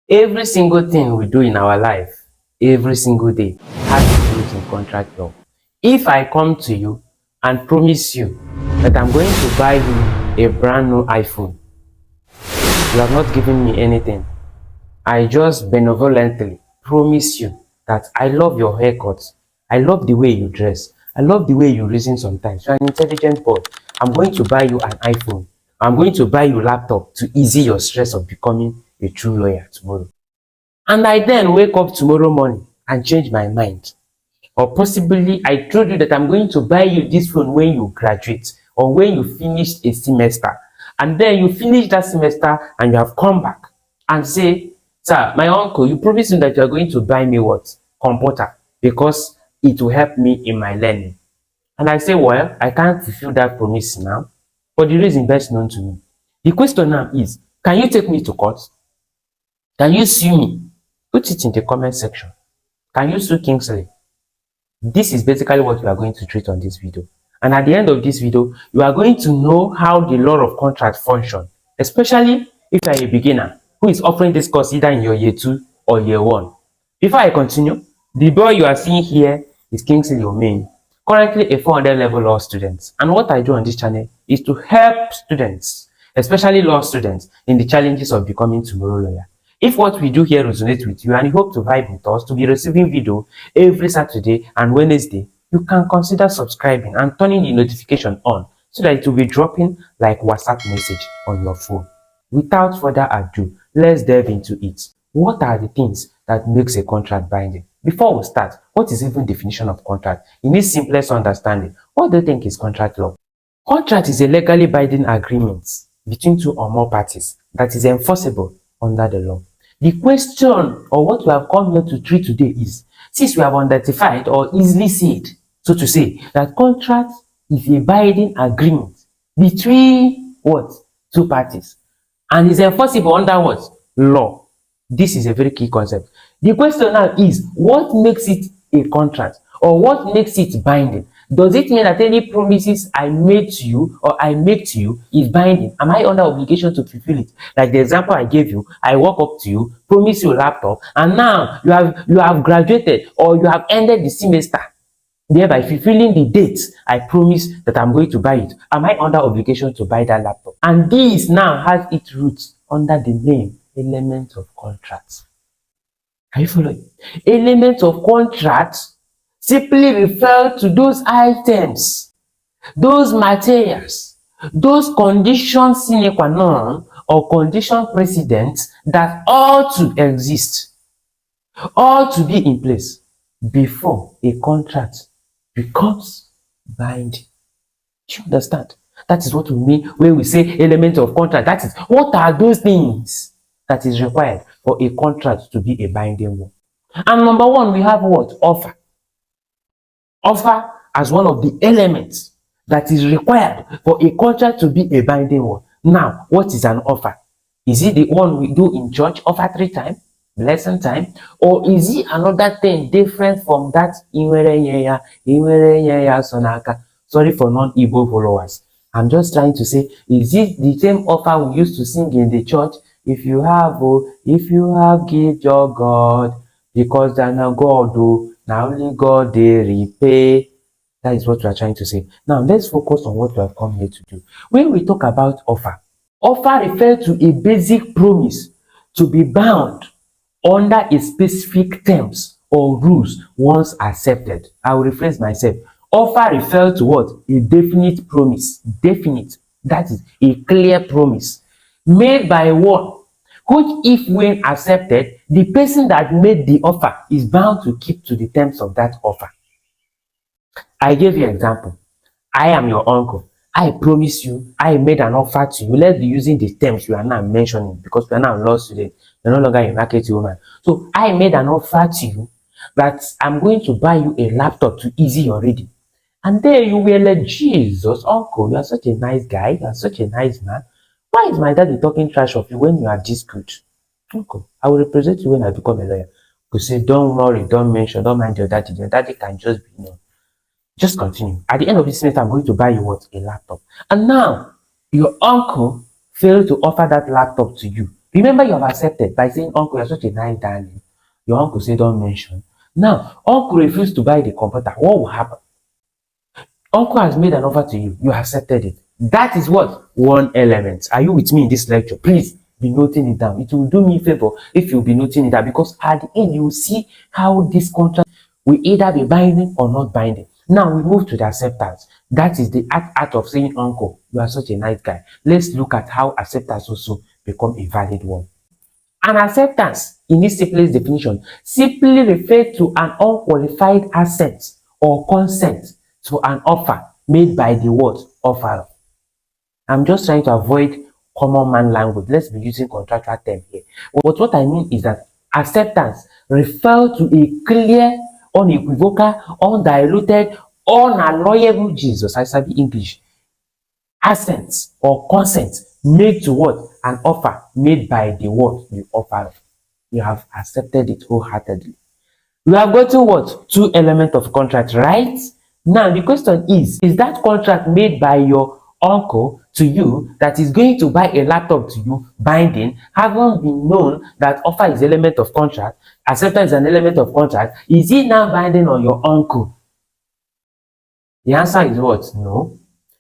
Every single thing we do in our life, every single day, has to do with contract law. If I come to you and promise you that I'm going to buy you a brand new iPhone, you have not given me anything. I just benevolently promise you that I love your haircut. I love the way you dress. I love the way you reason sometimes. You're an intelligent boy. I'm going to buy you an iPhone. I'm going to buy you a laptop to ease your stress of becoming a true lawyer tomorrow. And I then wake up tomorrow morning and change my mind. Or possibly I told you that I'm going to buy you this phone when you graduate or when you finish a semester. And then you finish that semester and you have come back and say, sir, my uncle, you promised me that you are going to buy me what? Computer, because it will help me in my learning. And I say, well, I can't fulfill that promise now for the reason best known to me. The question now is, can you take me to court? Can you sue me? Put it in the comment section. Can you sue Kingsley? This is basically what we are going to treat on this video. And at the end of this video, you are going to know how the law of contract functions, especially if you are a beginner who is offering this course either in your year 2 or year 1. Before I continue, the boy you are seeing here is Kingsley Omain, currently a 400 level law student. And what I do on this channel is to help students, especially law students, in the challenges of becoming tomorrow lawyer. If what we do here resonates with you and you hope to vibe with us to be receiving video every Saturday and Wednesday, you can consider subscribing and turning the notification on so that it will be dropping like WhatsApp message on your phone. Without further ado, let's delve into it. What are the things that makes a contract binding? Before we start, what is even the definition of contract? In its simplest understanding, what do you think is contract law? Contract is a legally binding agreement between two or more parties that is enforceable under the law. The question or what we have come here to treat today is, since we have identified or easily said, so to say, that contract is a binding agreement between what? Two parties and is enforceable under what? Law. This is a very key concept. The question now is, what makes it a contract or what makes it binding? Does it mean that any promises I made to you or I make to you is binding? Am I under obligation to fulfill it? Like the example I gave you, I walk up to you, promise you a laptop, and now you have graduated or you have ended the semester, thereby fulfilling the date I promised that I'm going to buy it. Am I under obligation to buy that laptop? And this now has its roots under the name element of contract. Are you following? Element of contract simply refer to those items, those materials, those conditions sine qua non or condition precedent that ought to exist, ought to be in place before a contract becomes binding. Do you understand? That is what we mean when we say element of contract. That is, what are those things that is required for a contract to be a binding one? And number one, we have what? Offer. Offer as one of the elements that is required for a contract to be a binding one. Now, what is an offer? Is it the one we do in church, offertory time, blessing time, or is it another thing different from that? Sorry for non-Igbo followers. I'm just trying to say, is it the same offer we used to sing in the church? If you have, give your God, because they're not God, now only God they repay. That is what we are trying to say. Now let's focus on what we have come here to do. When we talk about offer, offer refers to a basic promise to be bound under a specific terms or rules once accepted. I will rephrase myself. Offer refers to what? A definite promise. Definite. That is a clear promise made by one, which if when accepted, the person that made the offer is bound to keep to the terms of that offer. I gave you an example. I am your uncle. I promise you, I made an offer to you. Let's be using the terms you are now mentioning because we are now law students. You're no longer a market woman. So I made an offer to you that I'm going to buy you a laptop to ease your reading. And there you were like, Jesus, uncle, you are such a nice guy. You are such a nice man. Why is my daddy talking trash of you when you are this good? Uncle, I will represent you when I become a lawyer. You say, don't worry, don't mention, don't mind your daddy. Your daddy can just be, just continue. At the end of this semester, I'm going to buy you what? A laptop. And now, your uncle failed to offer that laptop to you Remember, you have accepted by saying, uncle, you're such a nice darling. Your uncle said, don't mention. Now, uncle refused to buy the computer. What will happen? Uncle has made an offer to you. You accepted it. That is what? One element. Are you with me in this lecture? Please be noting it down. It will do me a favor if you'll be noting it down, because at the end, you will see how this contract will either be binding or not binding. Now, we move to the acceptance. That is the act of saying, uncle, you are such a nice guy. Let's look at how acceptance also become a valid one. An acceptance, in this simplest definition, simply refers to an unqualified assent or consent to an offer made by the what? Offerer. I'm just trying to avoid common man language. Let's be using contractual term here. But what I mean is that acceptance refers to a clear, unequivocal, undiluted, unalloyable, Jesus, I sabi English, assent or consent made to what? An offer made by the what? The offerer. You have accepted it wholeheartedly. You have gotten what? Two elements of contract, right? Now the question is that contract made by your uncle to you that is going to buy a laptop to you binding, having been known that offer is element of contract, acceptance is an element of contract? Is it now binding on your uncle? The answer is what? No.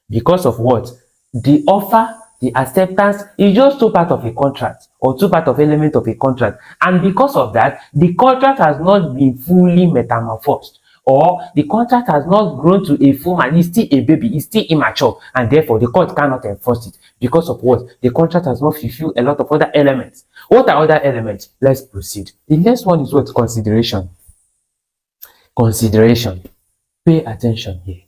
Because of what? The offer, the acceptance is just two parts of a contract, or two parts of element of a contract, and because of that, the contract has not been fully metamorphosed, or the contract has not grown to a full man. It's still a baby, it's still immature, and therefore the court cannot enforce it. Because of what? The contract has not fulfilled a lot of other elements. What are other elements? Let's proceed. The next one is what? Consideration. Consideration. Pay attention here.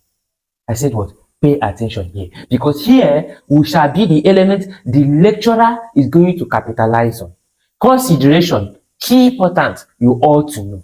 I said what? Pay attention here, because here we shall be the element the lecturer is going to capitalize on. Consideration, key important, you ought to know.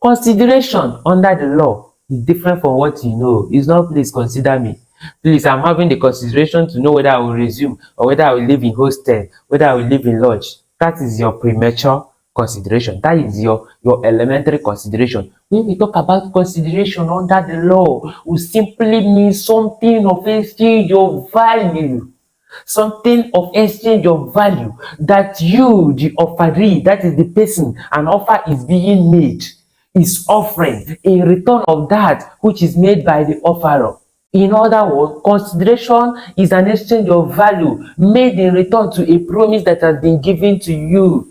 Consideration under the law is different from what you know. It's not, please consider me. Please, I'm having the consideration to know whether I will resume or whether I will live in hostel, whether I will live in lodge. That is your premature consideration. That is your elementary consideration. When we talk about consideration under the law, we simply mean something of exchange of value. Something of exchange of value that you, the offeree, that is the person an offer is being made, is offering in return of that which is made by the offerer. In other words, consideration is an exchange of value made in return to a promise that has been given to you.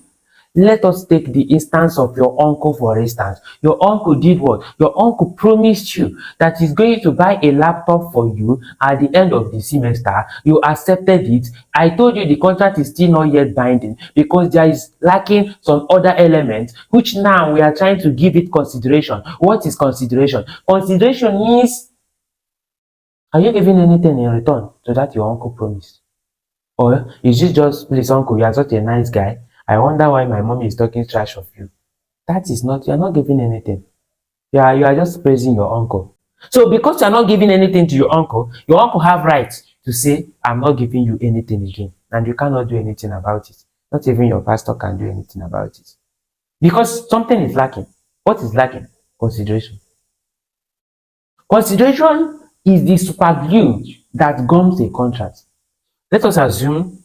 Let us take the instance of your uncle, for instance. Your uncle did what? Your uncle promised you that he's going to buy a laptop for you at the end of the semester. You accepted it. I told you the contract is still not yet binding because there is lacking some other elements, which now we are trying to give it consideration. What is consideration? Consideration is, are you giving anything in return to that your uncle promised? Or is it just, please uncle, you are such a nice guy, I wonder why my mommy is talking trash of you? That is not, you are not giving anything. You are just praising your uncle. So because you are not giving anything to your uncle have rights to say, I'm not giving you anything again. And you cannot do anything about it. Not even your pastor can do anything about it. Because something is lacking. What is lacking? Consideration. Consideration is the super glue that gums a contract. Let us assume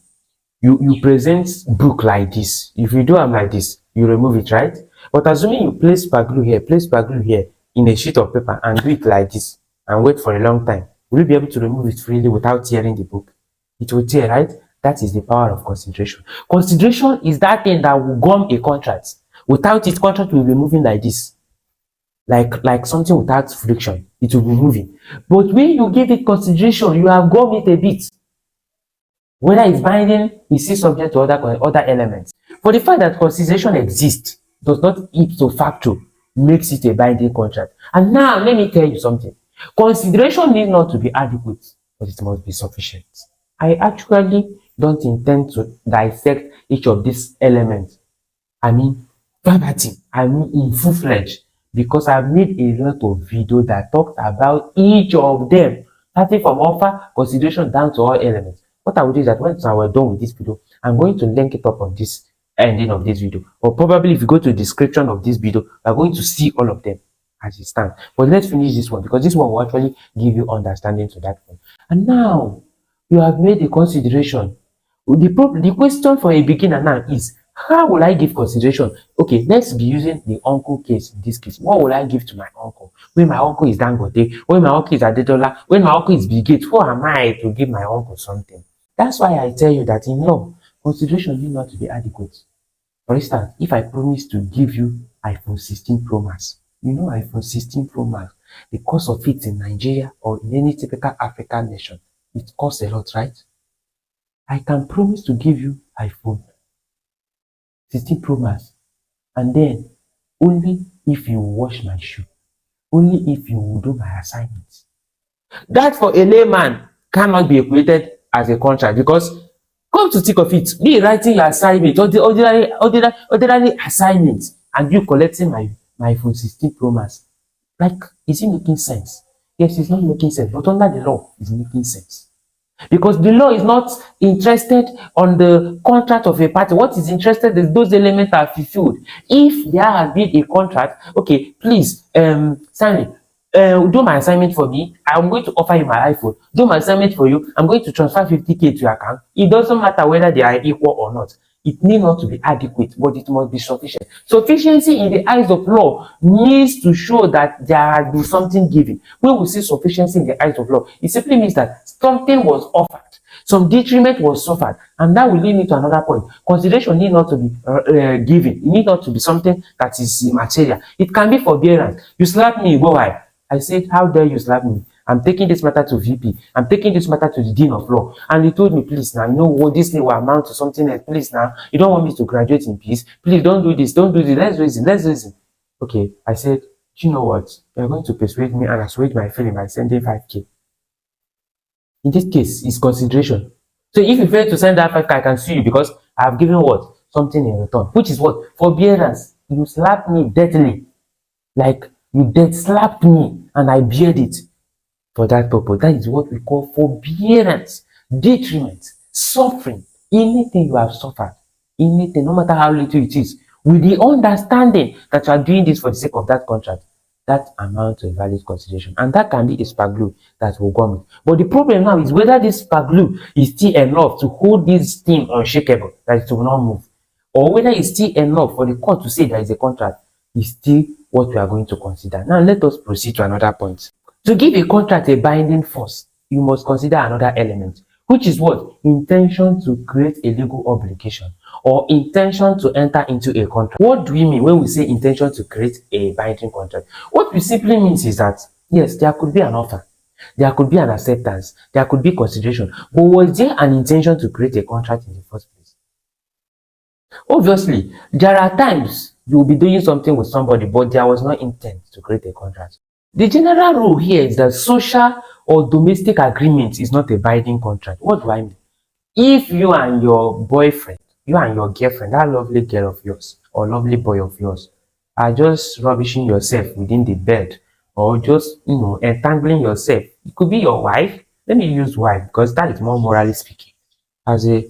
you present book like this. If you do them like this, you remove it, right? But assuming you place super glue here in a sheet of paper and do it like this and wait for a long time, will you be able to remove it freely without tearing the book? It will tear, right? That is the power of consideration. Consideration is that thing that will gum a contract. Without it, contract will be moving like this. Like something without friction, it will be moving. But when you give it consideration, you have gum it a bit. Whether it's binding is still subject to other elements. For the fact that consideration exists does not ipso facto makes it a binding contract. And now let me tell you something. Consideration need not to be adequate, but it must be sufficient. I actually don't intend to dissect each of these elements. I mean verbatim, I mean in full-fledged, because I've made a lot of videos that talked about each of them, starting from offer, consideration down to all elements. What I will do is that once I are done with this video, I'm going to link it up on this ending of this video. Or probably if you go to the description of this video, you're going to see all of them as it stands. But let's finish this one, because this one will actually give you understanding to that one. And now, you have made a consideration. The question for a beginner now is, how will I give consideration? Okay, let's be using the uncle case in this case. What will I give to my uncle? When my uncle is Dangote, when my uncle is Adedola, when my uncle is Bill Gates, who am I to give my uncle something? That's why I tell you that in law, consideration need not to be adequate. For instance, if I promise to give you iPhone 16 Pro Max, you know iPhone 16 Pro Max, the cost of it in Nigeria or in any typical African nation, it costs a lot, right? I can promise to give you iPhone 16 Pro Max, and then only if you wash my shoe, only if you will do my assignments. That for a layman cannot be equated as a contract, because come to think of it, me writing your assignment or the ordinary assignment and you collecting my iPhone 16 Pro Max, like, is it making sense? Yes, it's not making sense, but under the law, it's making sense. Because the law is not interested on the contract of a party. What is interested is those elements are fulfilled. If there has been a contract, okay, please, Stanley, do my assignment for me. I'm going to offer you my iPhone. Do my assignment for you. I'm going to transfer 50K to your account. It doesn't matter whether they are equal or not. It need not to be adequate, but it must be sufficient. Sufficiency in the eyes of law needs to show that there has been something given. When we see sufficiency in the eyes of law, it simply means that something was offered, some detriment was suffered, and that will lead me to another point. Consideration need not to be given. It need not to be something that is material. It can be forbearance. You slap me, go why? I said, how dare you slap me? I'm taking this matter to VP. I'm taking this matter to the Dean of Law. And he told me, please now, you know what, this thing will amount to something else. Please now, you don't want me to graduate in peace. Please don't do this, don't do this. Let's reason. Okay, I said, you know what? You're going to persuade me and assuage my feeling by sending 5K. In this case, it's consideration. So if you fail to send that 5K, I can sue you because I've given what? Something in return. Which is what? Forbearance. You slapped me deadly. Like, you dead slapped me and I beared it. For that purpose, that is what we call forbearance, detriment, suffering. Anything you have suffered, anything, no matter how little it is, with the understanding that you are doing this for the sake of that contract, that amounts to a valid consideration. And that can be a spark glue that will gum it. But the problem now is whether this spark glue is still enough to hold this thing unshakable, that it will not move, or whether it's still enough for the court to say there is a contract, is still what we are going to consider. Now let us proceed to another point. To give a contract a binding force, you must consider another element, which is what? Intention to create a legal obligation or intention to enter into a contract. What do we mean when we say intention to create a binding contract? What we simply means is that, yes, there could be an offer, there could be an acceptance, there could be consideration, but was there an intention to create a contract in the first place? Obviously, there are times you will be doing something with somebody, but there was no intent to create a contract. The general rule here is that social or domestic agreement is not a binding contract. What do I mean? If you and your boyfriend, you and your girlfriend, that lovely girl of yours or lovely boy of yours, are just rubbishing yourself within the bed or just, entangling yourself, it could be your wife. Let me use wife because that is more morally speaking. As a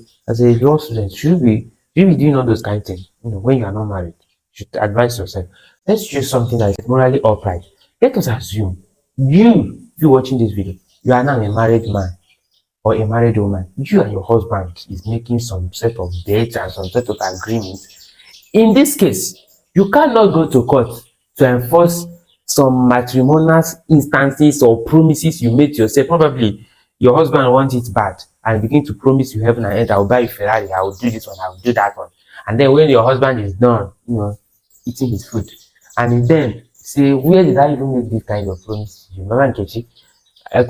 law student, should be doing all those kind of things. When you are not married, you should advise yourself. Let's choose something that is morally upright. Let us assume you watching this video, you are now a married man or a married woman. You and your husband is making some set of dates and some set of agreements. In this case, you cannot go to court to enforce some matrimonial instances or promises you made to yourself. Probably your husband wants it bad and begin to promise you heaven and earth. I will buy you Ferrari, I will do this one, I will do that one. And then when your husband is done, eating his food, and then say, where did I even make this kind of promise to you? Mama Nkechi, I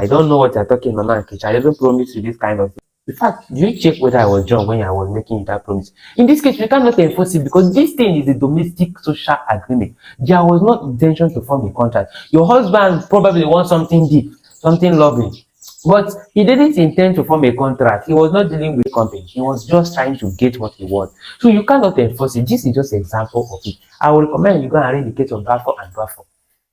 don't know what you're talking, Mama Nkechi. I didn't promise you this kind of thing. In fact, do you check whether I was drunk when I was making you that promise? In this case, you cannot enforce it because this thing is a domestic social agreement. There was no intention to form a contract. Your husband probably wants something deep, something lovely, but he didn't intend to form a contract. He was not dealing with company. He was just trying to get what he wants. So you cannot enforce it. This is just an example of it. I will recommend you go and read the case of Balfour and Balfour,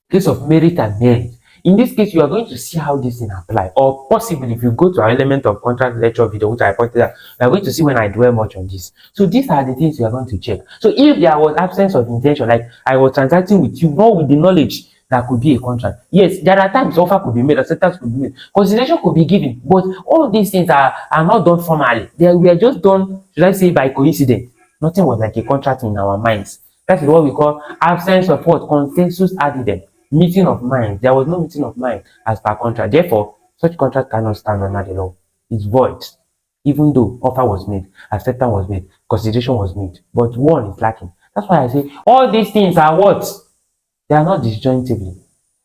case of Merritt and Merritt. In this case, you are going to see how this thing apply, or possibly if you go to our element of contract lecture video, which I pointed out, you are going to see when I dwell much on this. So these are the things you are going to check. So if there was absence of intention, like I was transacting with you, not with the knowledge that could be a contract. Yes, there are times offer could be made, acceptance could be made, consideration could be given, but all these things are not done formally. They were just done, should I say, by coincidence. Nothing was like a contract in our minds. That is what we call absence of what? Consensus addendum. Meeting of mind. There was no meeting of mind as per contract. Therefore, such contract cannot stand under the law. It's void. Even though offer was made, acceptance was made, consideration was made, but one is lacking. That's why I say all these things are what? They are not disjointively,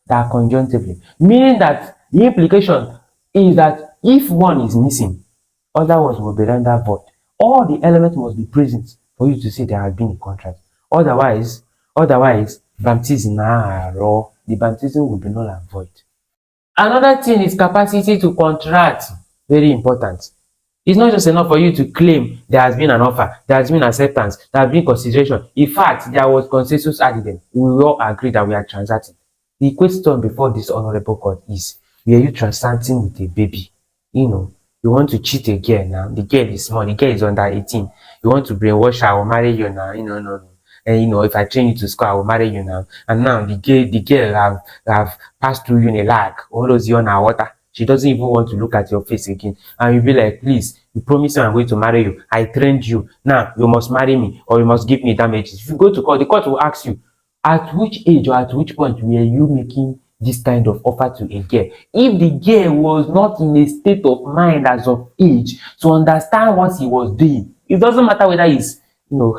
they are conjunctively. Meaning that the implication is that if one is missing, other ones will be rendered void. All the elements must be present for you to say there has been a contract. Otherwise, baptism the baptism will be null and void. Another thing is capacity to contract. Very important. It's not just enough for you to claim there has been an offer, there has been acceptance, there has been consideration. In fact, there was consensus added. We all agree that we are transacting. The question before this honorable court is, were you transacting with a baby? You want to cheat a girl now. The girl is small, the girl is under 18. You want to brainwash her, I will marry you now. No. And if I train you to school, I will marry you now. And now the girl have passed through Unilag, all those on her water. She doesn't even want to look at your face again. And you'll be like, please, you promised me I'm going to marry you. I trained you. Now you must marry me or you must give me damages. If you go to court, the court will ask you, at which age or at which point were you making this kind of offer to a girl? If the girl was not in a state of mind as of age to understand what he was doing, it doesn't matter whether he's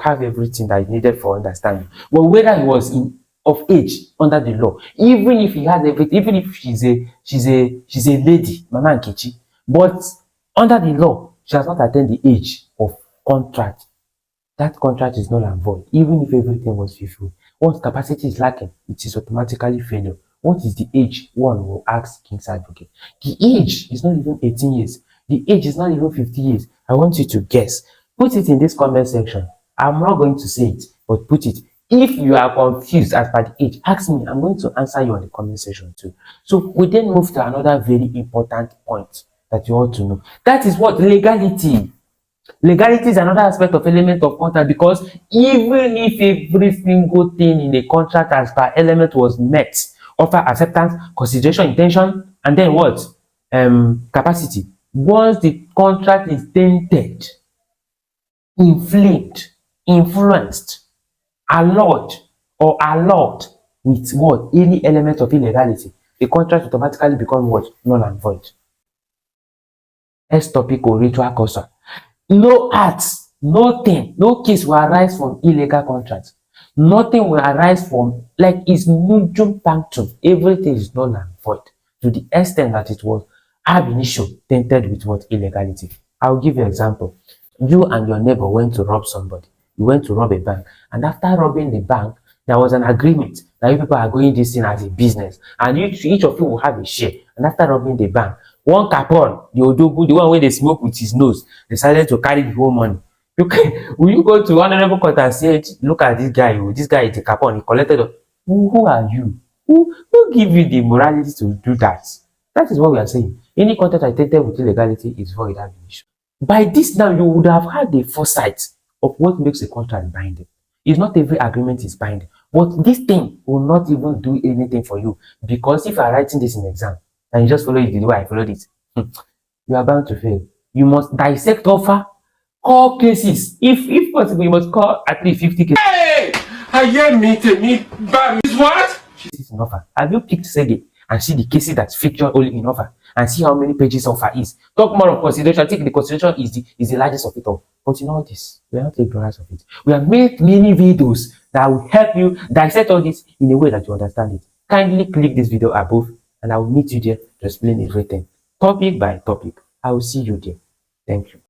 have everything that is needed for understanding, but whether he was of age under the law, even if he has everything, even if she's a lady, Mama Nkechi, but under the law, she has not attained the age of contract. That contract is null and void, even if everything was fulfilled. Once capacity is lacking, it is automatically failure. What is the age? One will ask King's Advocate. The age is not even 18 years. The age is not even 50 years. I want you to guess. Put it in this comment section. I'm not going to say it, but put it. If you are confused as per the age, ask me. I'm going to answer you on the comment section too. So we then move to another very important point that you ought to know. That is what? Legality. Legality is another aspect of element of contract, because even if every single thing in a contract as per element was met, offer, acceptance, consideration, intention, and then what? Capacity. Once the contract is tainted, inflamed, influenced, allowed with what? Any element of illegality, the contract automatically becomes what? Null and void. S topic or ritual causa. No acts, nothing, no case will arise from illegal contracts. Nothing will arise from, like, it's nudum punctum. Everything is null and void to the extent that it was ab initio tainted with what? Illegality. I'll give you an example. You and your neighbor went to rob somebody. You went to rob a bank, and after robbing the bank, there was an agreement that you people are going this thing as a business, and each of you will have a share. And after robbing the bank, one capon, the odogu, the one where they smoke with his nose, decided to carry the whole money. Will you go to honorable court and say, look at this guy, this guy is a capon, he collected? Who are you? Who give you the morality to do that? That is what we are saying. Any contract attempted with illegality is void ab initio. By this now, you would have had the foresight of what makes a contract binding. It's not every agreement is binding, but this thing will not even do anything for you, because if you are writing this in exam and you just follow it the way I followed it, you are bound to fail. You must dissect offer, call cases. If possible, you must call at least 50 cases. Hey! I hear me what? This is an offer. Have you picked Sege and see the cases that feature only in offer, and see how many pages offer is? Talk more of consideration. I think the consideration is the largest of it all. But in all this, we are not ignorant of it. We have made many videos that will help you dissect all this in a way that you understand it. Kindly click this video above, and I will meet you there to explain everything, topic by topic. I will see you there. Thank you.